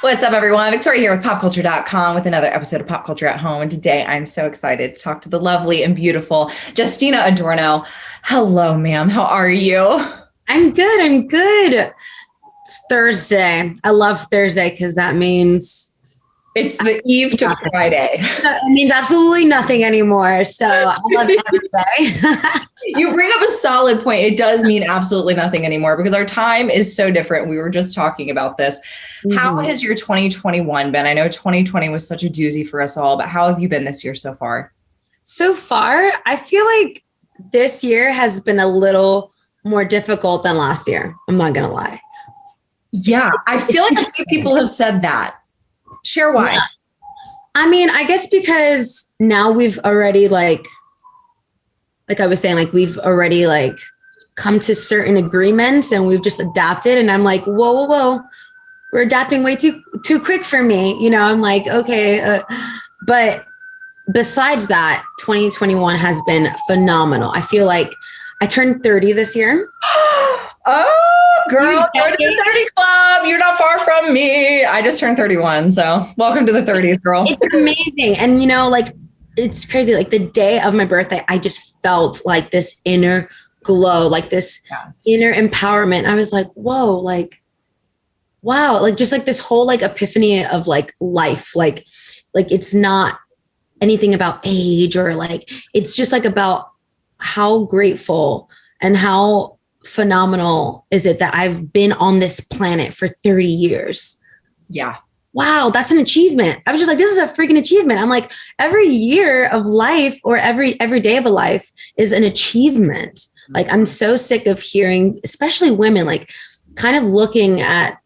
What's up, everyone? Victoria here with popculture.com with another episode of Pop Culture at Home. And today I'm so excited to talk to the lovely and beautiful Justina Adorno. Hello, ma'am. How are you? I'm good. It's Thursday. I love Thursday because that means it's the eve to Friday. It means absolutely nothing anymore. So I love Thursday. You bring up a solid point. It does mean absolutely nothing anymore because our time is so different. We were just talking about this. Mm-hmm. How has your 2021 been? I know 2020 was such a doozy for us all, but how have you been this year so far? So far, I feel like this year has been a little more difficult than last year. I'm not going to lie. Yeah, I feel like a few people have said that. Share why. Yeah. I mean, I guess because now we've already like I was saying, we've already come to certain agreements and we've just adapted. And I'm like, whoa. We're adapting way too quick for me. You know, I'm like, okay. But besides that, 2021 has been phenomenal. I feel like I turned 30 this year. Oh, girl, go to the 30 club. You're not far from me. I just turned 31. So welcome to the 30s, girl. It's amazing. And, it's crazy. Like the day of my birthday, I just felt like this inner glow, like this inner empowerment. I was like, whoa, wow. Just this whole epiphany of life. Like it's not anything about age or it's just about how grateful and how phenomenal is it that I've been on this planet for 30 years. Yeah. Wow, that's an achievement. I was just like, this is a freaking achievement. I'm like, every year of life or every day of a life is an achievement. I'm so sick of hearing, especially women, kind of looking at,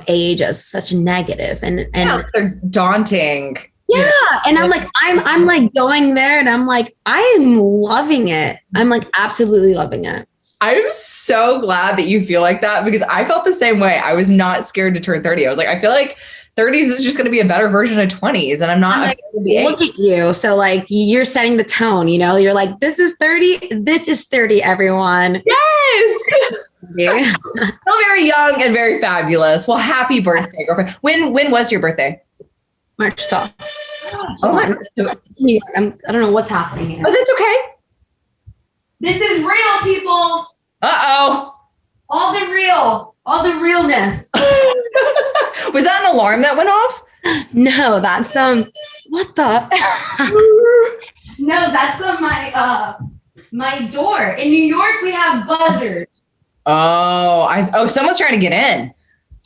age as such a negative and they're daunting. Yeah. And I'm going there and I'm like, I am loving it. I'm absolutely loving it. I'm so glad that you feel like that because I felt the same way. I was not scared to turn 30. I was like, I feel like 30s is just going to be a better version of 20s. And I'm not. Look at you. So you're setting the tone, you're like, this is 30. This is 30, everyone. Yes. Still very young and very fabulous. Well, happy birthday, girlfriend. When was your birthday? March 12th. Oh, it's New York. I don't know what's happening here. Oh, that's okay. This is real, people. Uh-oh. All the realness. Was that an alarm that went off? No, that's what the? No, that's my door. In New York, we have buzzers. Oh, someone's trying to get in.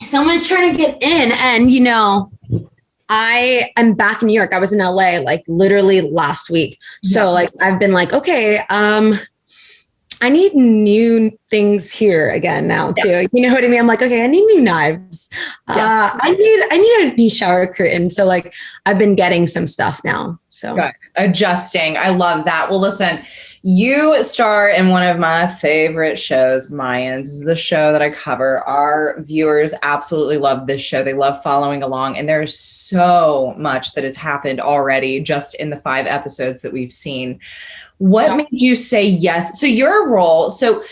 Someone's trying to get in. And, I am back in New York. I was in LA literally last week. So I've been okay, I need new things here again now too. Yeah. You know what I mean? I'm like, okay, I need new knives. Yeah. I need a new shower curtain. So I've been getting some stuff now. So good. Adjusting. I love that. Well, listen, you star in one of my favorite shows, Mayans. This is the show that I cover. Our viewers absolutely love this show. They love following along. And there's so much that has happened already just in the 5 episodes that we've seen. What made you say yes? So your role, so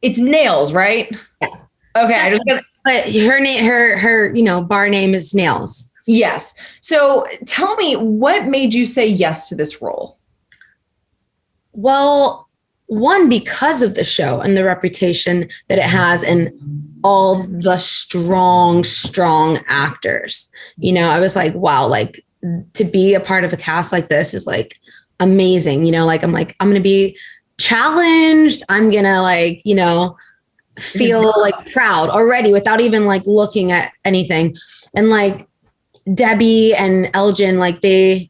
it's Nails, right? Yeah. Okay. But her name, her bar name is Nails. Yes. So tell me, what made you say yes to this role? Well, one, because of the show and the reputation that it has and all the strong actors. I was like, wow, to be a part of a cast like this is amazing. I'm going to be challenged. I'm going to feel proud already without even looking at anything. And Debbie and Elgin,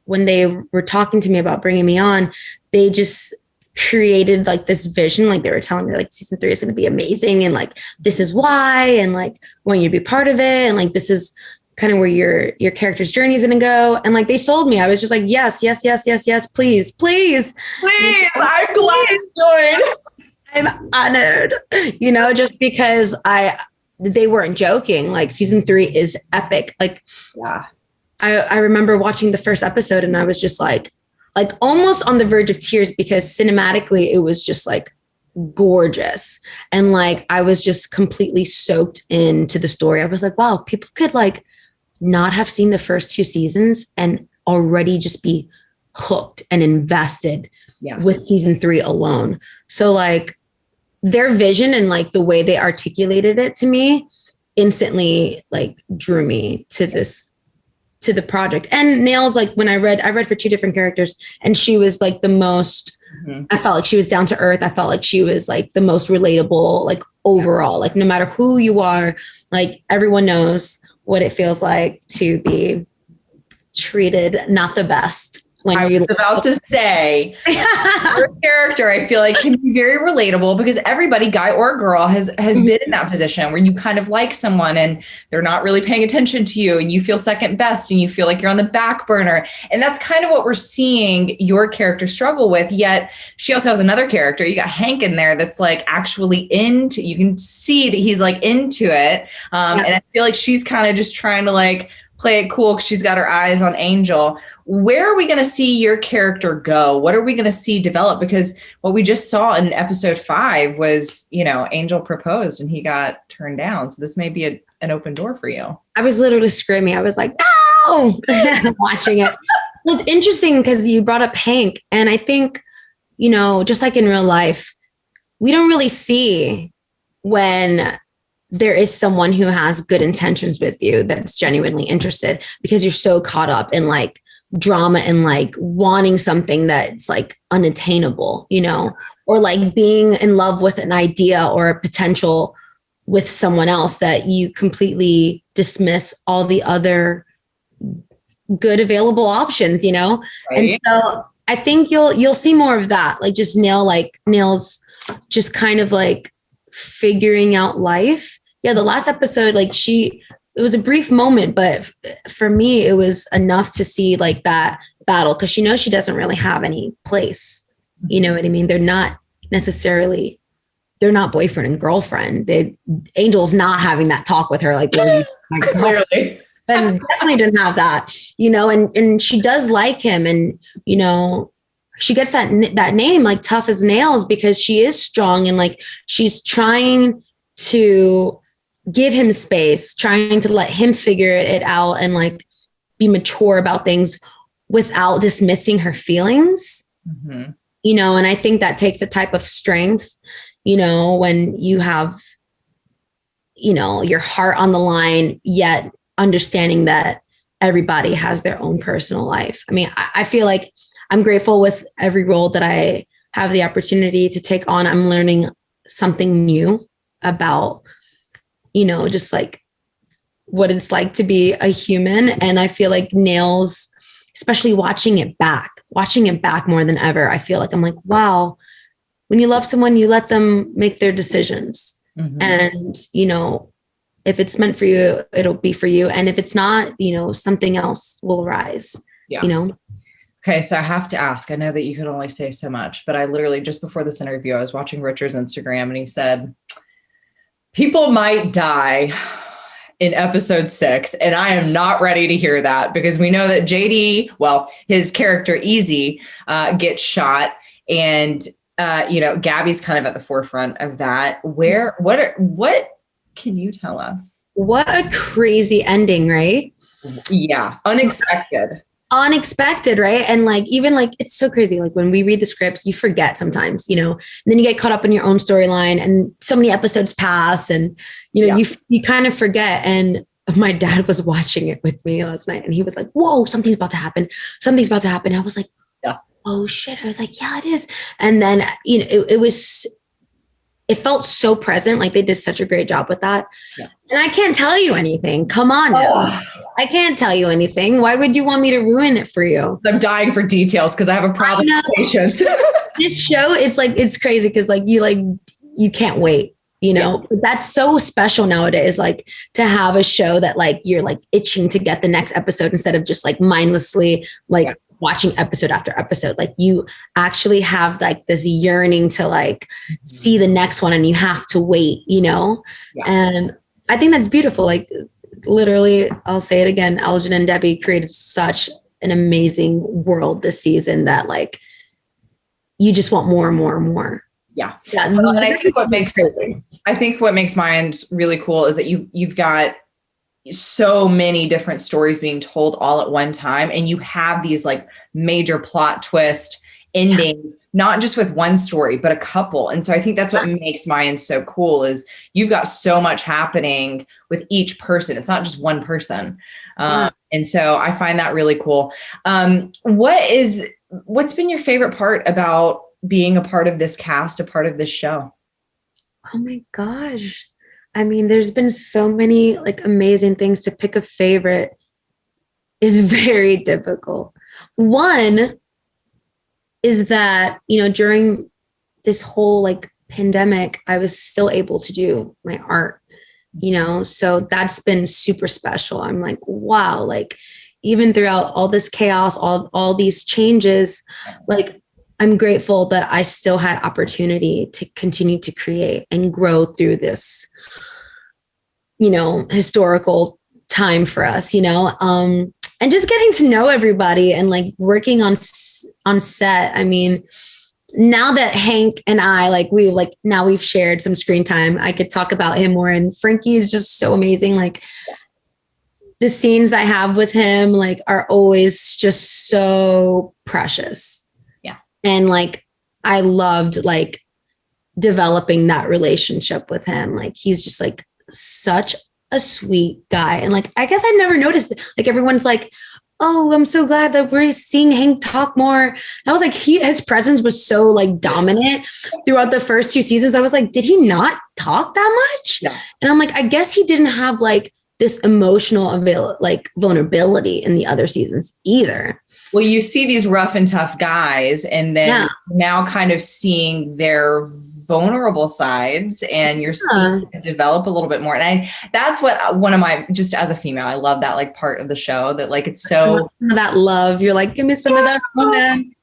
when they were talking to me about bringing me on, they just created this vision. They were telling me season 3 is going to be amazing. And this is why, and want you to be part of it. And this is kind of where your character's journey is going to go. And they sold me. I was just like, yes, please. I'm glad you joined. I'm honored, just because they weren't joking. Season 3 is epic. Yeah. I remember watching the first episode and I was just almost on the verge of tears because cinematically it was just gorgeous. And like, I was just completely soaked into the story. I was like, wow, people could like not have seen the first 2 seasons and already just be hooked and invested with season 3 alone. So like their vision and like the way they articulated it to me instantly like drew me to the project. And Nails, like when I read for 2 different characters, and she was like the most, I felt like she was down to earth. I felt like she was like the most relatable, like overall, like no matter who you are, like everyone knows what it feels like to be treated not the best. When I was about to say, your character, I feel like, can be very relatable because everybody, guy or girl, has been in that position where you kind of like someone and they're not really paying attention to you and you feel second best and you feel like you're on the back burner. And that's kind of what we're seeing your character struggle with. Yet she also has another character. You got Hank in there that's like actually into, you can see that he's like into it. And I feel like she's kind of just trying to like play it cool because she's got her eyes on Angel. Where are we going to see your character go? What are we going to see develop? Because what we just saw in episode 5 was, you know, Angel proposed and he got turned down. So this may be an open door for you. I was literally screaming. I was like, no, watching it. It was interesting because you brought up Hank. And I think, you know, just like in real life, we don't really see when there is someone who has good intentions with you that's genuinely interested, because you're so caught up in like drama and like wanting something that's like unattainable, you know, or like being in love with an idea or a potential with someone else that you completely dismiss all the other good available options, you know? Right. And so I think you'll see more of that. Like just Nail's just kind of like figuring out life. Yeah, the last episode, like it was a brief moment, but for me, it was enough to see like that battle because she knows she doesn't really have any place. You know what I mean? They're not boyfriend and girlfriend. Angel's not having that talk with her. Like, clearly. And definitely didn't have that, you know, and she does like him. And, you know, she gets that name like Tough as Nails because she is strong and like she's trying to give him space, trying to let him figure it out and like be mature about things without dismissing her feelings, you know, and I think that takes a type of strength, you know, when you have, you know, your heart on the line, yet understanding that everybody has their own personal life. I mean, I feel like I'm grateful with every role that I have the opportunity to take on. I'm learning something new about, you know, just like what it's like to be a human. And I feel like Nails, especially watching it back more than ever, I feel like I'm like, wow, when you love someone, you let them make their decisions. And, you know, if it's meant for you, it'll be for you. And if it's not, you know, something else will arise, you know? Okay. So I have to ask, I know that you could only say so much, but I literally just before this interview, I was watching Richard's Instagram and he said, people might die in episode 6. And I am not ready to hear that because we know that JD, well, his character Easy gets shot and, you know, Gabby's kind of at the forefront of that. What can you tell us? What a crazy ending, right? Yeah. Unexpected, right? And like, even like, it's so crazy. Like when we read the scripts, you forget sometimes, you know, and then you get caught up in your own storyline and so many episodes pass and, you know, you kind of forget. And my dad was watching it with me last night and he was like, whoa, something's about to happen. I was like, oh shit. I was like, yeah, it is. And then, you know, it felt so present. Like they did such a great job with that. Yeah. And I can't tell you anything. Come on now. I can't tell you anything. Why would you want me to ruin it for you? I'm dying for details because I have a problem with patience. This show is like, it's crazy because like you can't wait, you know, but that's so special nowadays, like to have a show that like, you're like itching to get the next episode instead of just like mindlessly like watching episode after episode. Like you actually have like this yearning to like see the next one and you have to wait, you know? Yeah. And I think that's beautiful. Like literally, I'll say it again, Elgin and Debbie created such an amazing world this season that like, you just want more and more and more. Yeah. Yeah. Well, and Crazy. I think what makes Mayans really cool is that you've got so many different stories being told all at one time, and you have these like major plot twist endings, not just with one story, but a couple. And so I think that's what makes Mayans so cool is you've got so much happening with each person. It's not just one person. And so I find that really cool. What's been your favorite part about being a part of this cast, a part of this show? Oh my gosh. I mean, there's been so many like amazing things. To pick a favorite is very difficult. One is that, during this whole like pandemic, I was still able to do my art, so that's been super special. I'm like, wow, like even throughout all this chaos, all these changes, like I'm grateful that I still had opportunity to continue to create and grow through this, historical time for us, and just getting to know everybody and like working on set. I mean, now that Hank and I, now we've shared some screen time, I could talk about him more. And Frankie is just so amazing. Like the scenes I have with him, like are always just so precious. Yeah. And like, I loved like developing that relationship with him. Like, he's just like such a sweet guy. And like, I guess I never noticed it. Like everyone's like, oh, I'm so glad that we're seeing Hank talk more. And I was like, his presence was so like dominant throughout the first 2 seasons. I was like, did he not talk that much? Yeah. And I'm like, I guess he didn't have like this emotional vulnerability in the other seasons either. Well, you see these rough and tough guys, and then now kind of seeing their vulnerable sides, and you're seeing it develop a little bit more. And that's what one of my, just as a female, I love that like part of the show that like, it's so that love. You're like, give me some of that romance.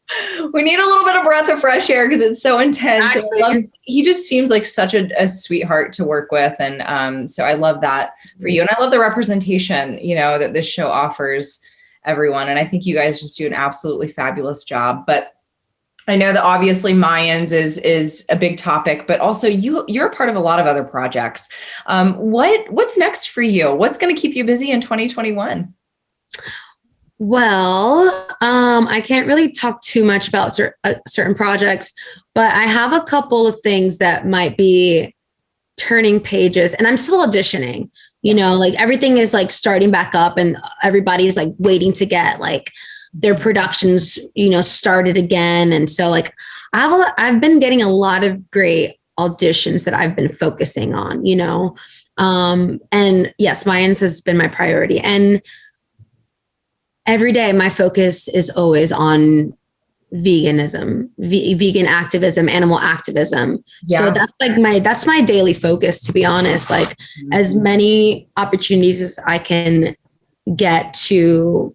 We need a little bit of breath of fresh air because it's so intense. And he just seems like such a sweetheart to work with. And so I love that for you. And I love the representation, that this show offers everyone. And I think you guys just do an absolutely fabulous job. But I know that obviously Mayans is a big topic, but also you're a part of a lot of other projects. What's next for you? What's going to keep you busy in 2021? Well, I can't really talk too much about certain projects, but I have a couple of things that might be turning pages, and I'm still auditioning. Like everything is like starting back up, and everybody's like waiting to get like their productions, started again. And so like I've been getting a lot of great auditions that I've been focusing on, and yes, Mayans has been my priority. And every day my focus is always on veganism, vegan activism, animal activism. Yeah. So that's my daily focus, to be honest. Like as many opportunities as I can get to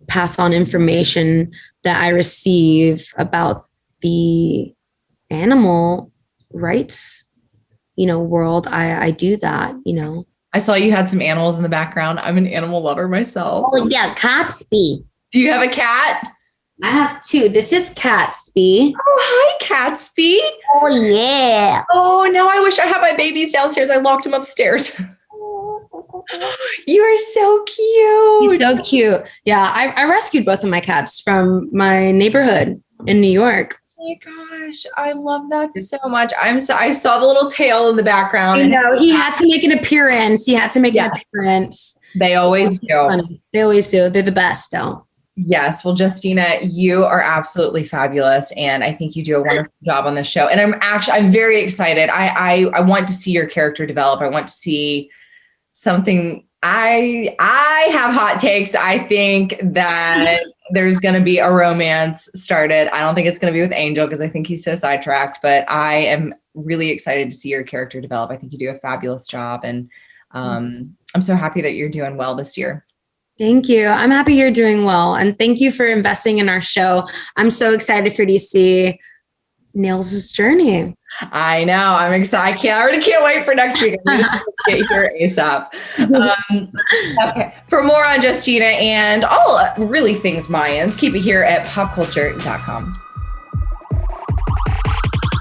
pass on information that I receive about the animal rights, world, I do that, I saw you had some animals in the background. I'm an animal lover myself. Oh yeah, Catsby. Do you have a cat? I have 2. This is Catsby. Oh, hi, Catsby. Oh yeah. Oh no, I wish I had my babies downstairs. I locked them upstairs. You're so cute. He's so cute. Yeah, I rescued both of my cats from my neighborhood in New York. Oh my gosh, I love that so much. I saw the little tail in the background. I know, he had to make an appearance. They always do. They always do. They're the best, though. Yes. Well, Justina, you are absolutely fabulous. And I think you do a wonderful job on the show. And I'm very excited. I want to see your character develop. I want to see something. I have hot takes. I think that there's going to be a romance started. I don't think it's going to be with Angel because I think he's so sidetracked, but I am really excited to see your character develop. I think you do a fabulous job. And I'm so happy that you're doing well this year. Thank you. I'm happy you're doing well. And thank you for investing in our show. I'm so excited for you to see Nails' journey. I know. I'm excited. I already can't wait for next week. I'm going to get here ASAP. Okay. For more on Justina and all really things Mayans, keep it here at popculture.com.